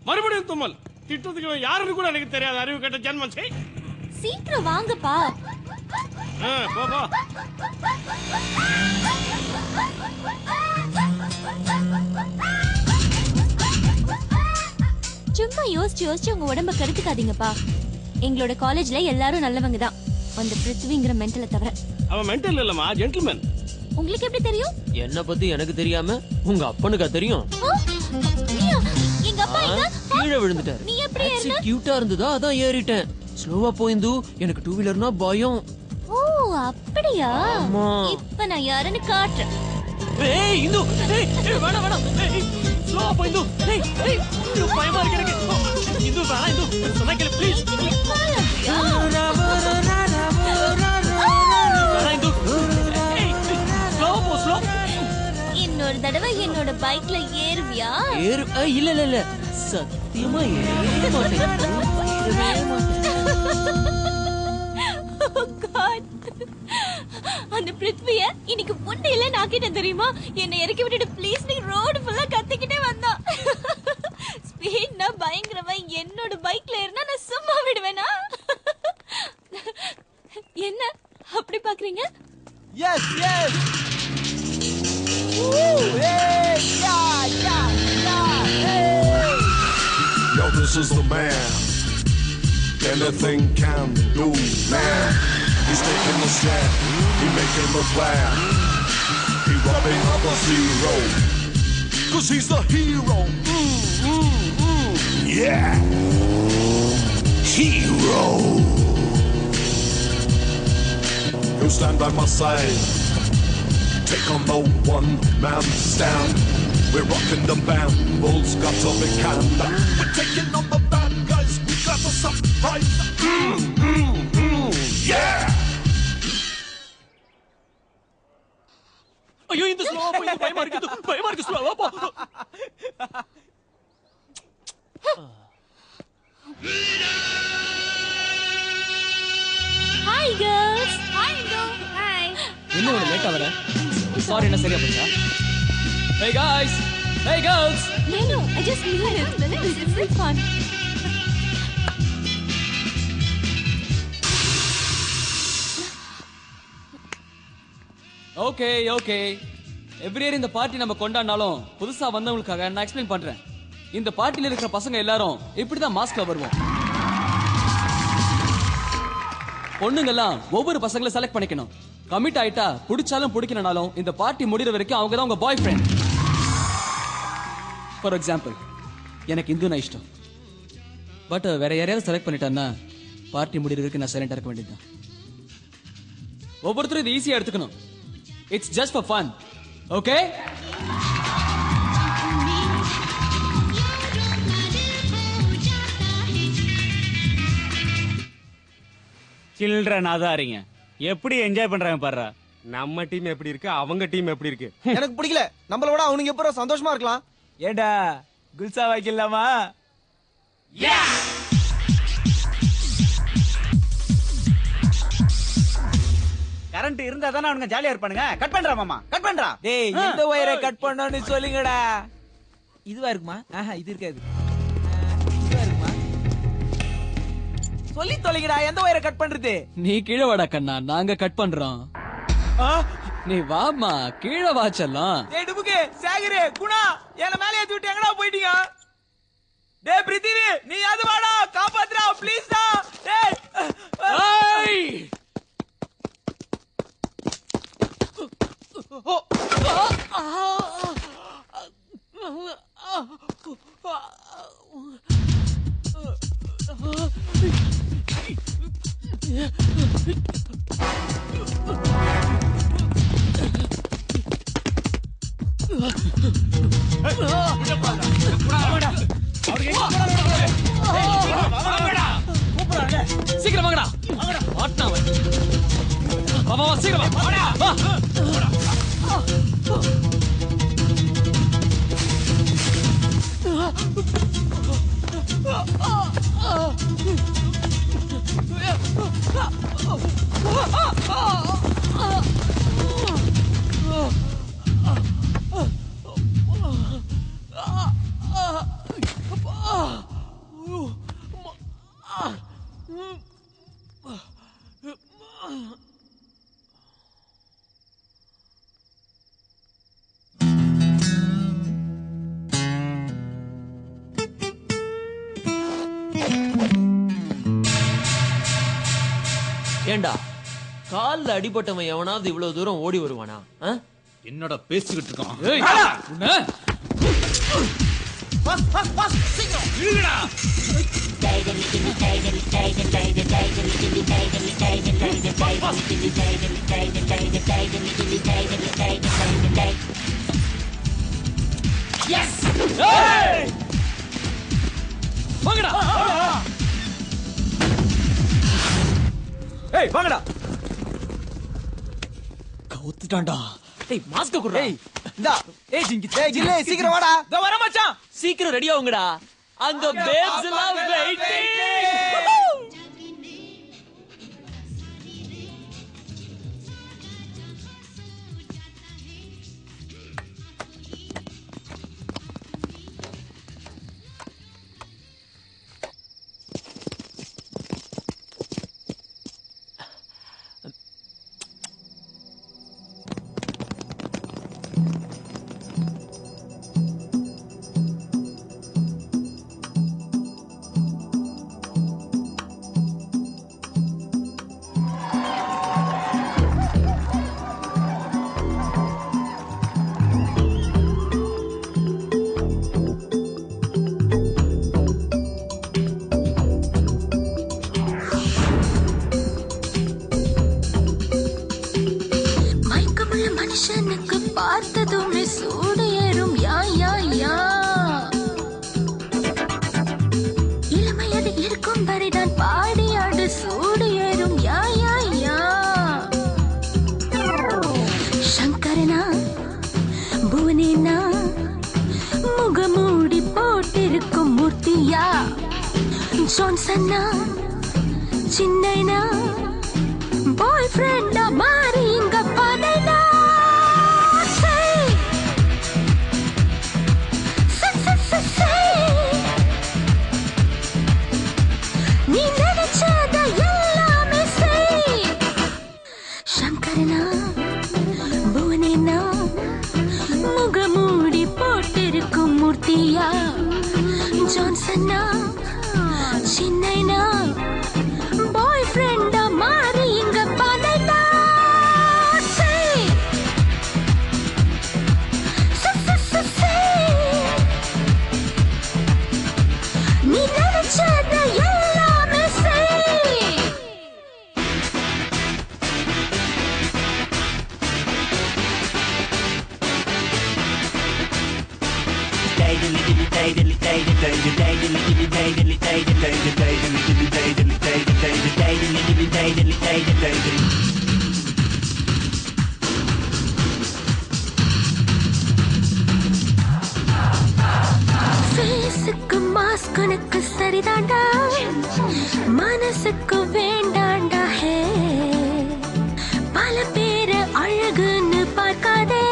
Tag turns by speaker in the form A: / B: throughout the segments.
A: மறுபடியும் தும்மல். திட்டத்துக்கு யாருன்னு கூட எனக்கு தெரியாது. அறிவு கட்ட ஜென்மம்.
B: சீக்கிரம் வாங்கப்பா.
A: போ போ.
B: சும்மா யோசிச்சு யோசிச்சு உங்க உடம்ப கெடுத்துக்காதீங்கப்பா. எங்களோட காலேஜ்ல எல்லாரும் நல்லவங்க தான், அந்த பிருத்விங்கிற மென்டலை தவிர.
A: அவன் மென்டல் இல்லம்மா, ஜென்டில்மேன்.
B: உங்களுக்கு எப்படி தெரியும்?
C: என்ன பத்தி எனக்கு தெரியாம உங்க அப்பனுக்கா தெரியும்?
B: எங்க அப்பா
C: கீழே விழுந்துட்டாரு.
B: நீ எப்படி ஏறின?
C: கியூட்டா இருந்ததா அதான் ஏறிட்டேன். ஸ்லோவா போயிந்து. எனக்கு டூ வீலர்னா பயம்.
B: ஓ அப்படியா? இப்ப நான் யாருன்னு காட்டுறேன்.
C: ஏய் இந்து, ஏய் வேணா வேணா. ஏய் ஸ்லோவா போயிந்து. ஏய் ஏய் பயமா இருக்கு எனக்கு. இந்து வேணா இந்து. சொன்னா கேளு ப்ளீஸ். வேணா இந்து. ஏய் ஸ்லோ போ ஸ்லோ.
B: இன்னொரு தடவை என்னோட பைக்ல ஏறுவியா?
C: இல்ல இல்ல இல்ல சத்தியமா ஏற மாட்டேன்.
B: அந்த பிருத்விய இன்னைக்கு முண்டையில நாக்கிட்ட தெரியுமா? என்னை இறக்கி விட்டுட்டு ப்ளீஸ் நீ ரோடு ஃபுல்லா கத்திக்கிட்டே வந்தான். ஸ்பீட்னா பயங்கரவன். என்னோட பைக்ல ஏறினா நான் சும்மா விடுவேனா? என்ன அப்படி பாக்குறீங்க?
D: Yes yes.
E: Yo, this is the man. Anything can do, man. He's taking the stand. He making the plan. He rubbing up a zero. 'Cause he's the hero. Yeah. Hero. You stand by my side. Take on the one-man stand. We're rocking the band. Bulls got to be canned. We're taking on the bad guys. We got the surprise. Yeah.
C: ஐயோ இந்த ஸ்லோவா போய் பயமா இருக்கு ஸ்லோவா போ.
B: Hi girls. Hi Hindu. Hi.
C: என்ன ஒரு லேட்டா வர? சாரி என்ன சரியா போச்சா? Hey guys. Hey girls.
B: No, I just mean it. This is really fun.
F: Okay. Every year இந்த பார்ட்டி நம்ம கொண்டாடினாலும் புதுசா வந்தவங்களுக்காக நான் எக்ஸ்பிளைன் பண்றேன். இந்த பார்ட்டில இருக்கிற பசங்க எல்லாரும் இப்படிதான் மாஸ்க்ல வருவோம். பொண்ணுங்கெல்லாம் ஒவ்வொரு பசங்களை செலக்ட் பண்ணிக்கணும். கமிட் ஆயிட்டா பிடிச்சாலும் பிடிக்கலனாலும் இந்த பார்ட்டி முடிகிற வரைக்கும் அவங்க தான் உங்க பாய் ஃப்ரெண்ட். ஃபார் எக்ஸாம்பிள் எனக்கு இந்து நான் இஷ்டம். பட் வேற யாரையாவது செலக்ட் பண்ணிட்டான்னா பார்ட்டி முடிகிற வரைக்கும் நான் சைலண்டா இருக்க வேண்டியதுதான். ஒவ்வொருத்தரும் இது ஈஸியா எடுத்துக்கணும். It's just for fun. Okay?
G: Children ஆதாரிங்க எப்படி என்ஜாய் பண்றாங்க பாரு.
A: நம்ம டீம் எப்படி இருக்கு, அவங்க டீம் எப்படி இருக்கு?
D: எனக்கு பிடிக்கல. நம்மள விட அவனுங்க எப்போ சந்தோஷமா இருக்கலாம்.
G: ஏண்டா குல்சா வைக்கலாமா? கரண்ட் இருந்தா தானே அவனுங்க ஜாலியா இருப்பானுங்க. கட் பண்றா மாமா, கட் பண்றா.
D: டேய் எந்த வயரை கட் பண்ணனும்னு சொல்லுங்கடா. இதுவா இருக்குமா? இது இருக்காது. இதுவா இருக்குமா? சொல்லி தொலைங்கடா, எந்த வயரை கட் பண்றது?
F: நீ கீழே வாடா கண்ணா, நாங்க கட் பண்றோம். நீ வாமா கீழே வாச்சலாம்.
D: டேய் டுபுகே, சாகரே, குணா, என்ன மேலே ஏத்தி விட்டு எங்கடா போயிட்டீங்க? டேய் பிரித்திவி, நீ யாரு வாடா, காப்பாத்துடா ப்ளீஸ் டா. டேய்
F: ஏய் சீக்கிரம் வாங்கடா. வாட்னா வா சீக்கிரம் வா.
C: ஏண்டா கால்ல அடிபட்டவன் எவனாவது இவ்வளவு தூரம் ஓடி வருவானா?
G: என்னடா பேசிக்கிட்டு இருக்கான்?
F: ஏய், உன்னை? ஏய்! வாங்கடா.
D: ஏய் வாங்கடா.
F: கவுத்துட்டான்டா.
C: டேய் மாஸ்க குடுறா.
D: இந்தா.
F: ஏய் ஜிங்கி.
D: ஏய் ஜில்லே சீக்கிரம் வாடா. இதோ வர மச்சான்.
C: சீக்கிரம் ரெடி ஆவுங்கடா. அங்க பேப்ஸ் எல்லாம் வெயிட்டிங்.
B: மனுஷனுக்கு பார்த்ததுமே சூடு ஏறும் யா யா யா. இளமையது இருக்கும் வரைதான் பாடியாடு சூடு ஏறும் யா யா யா. சங்கரனா புவனேனா முகமூடி போட்டிருக்கும் மூர்த்தியா. ஜான்சன்னா சின்னைனா பாய் ஃப்ரெண்டா மாறி இங்க பதைனா. நீ நினைச்சத எல்லாமே செய். சங்கரனா புவனேனா முகமூடி போட்டிருக்கும் மூர்த்தியா. ஜான்சன்னா சின்னைனா பாய் ஃப்ரெண்டா மாறி இங்க பதைனா. நீ நினைச்சத எல்லாமே செய். ஃபேஸுக்கு மாஸ்க் உனக்கு சரிதாண்டா, மனசுக்கு வேண்டாண்டா. ஹே பல பேரு அழகுன்னு பார்க்காதே,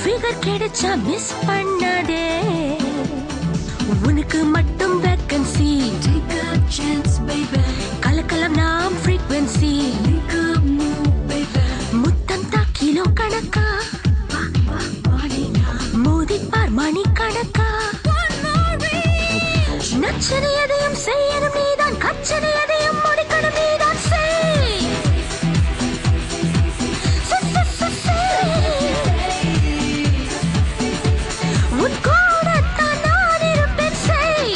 B: ஃபிகர் கிடைச்சா மிஸ் பண்ணாதே. உனக்கு மட்டும் வேக்கன்சி, கலக்கலாம் நாம் ஃப்ரீக்வன்சி. முத்தம் தா கிலோ கணக்கா, மோதிப்பார் மணி கணக்கா. நச்சனை எதையும் செய்யணும் நீதான், கச்சனை எதையும் முடிக்கணும் நீதான். செய் உன் கூடத்தான் நான் இருப்பேன். செய்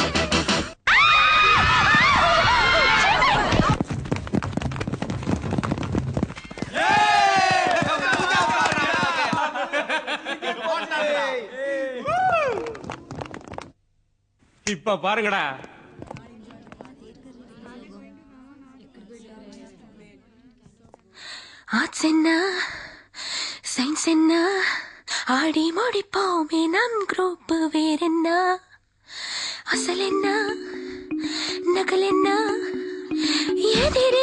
A: இப்ப பாருங்கடா.
B: ஆர்ட்ஸ் என்ன சயின்ஸ் என்ன ஆடி முடிப்போமே நம் குரூப். வேறென்ன அசல் என்ன நகல் என்ன तेरे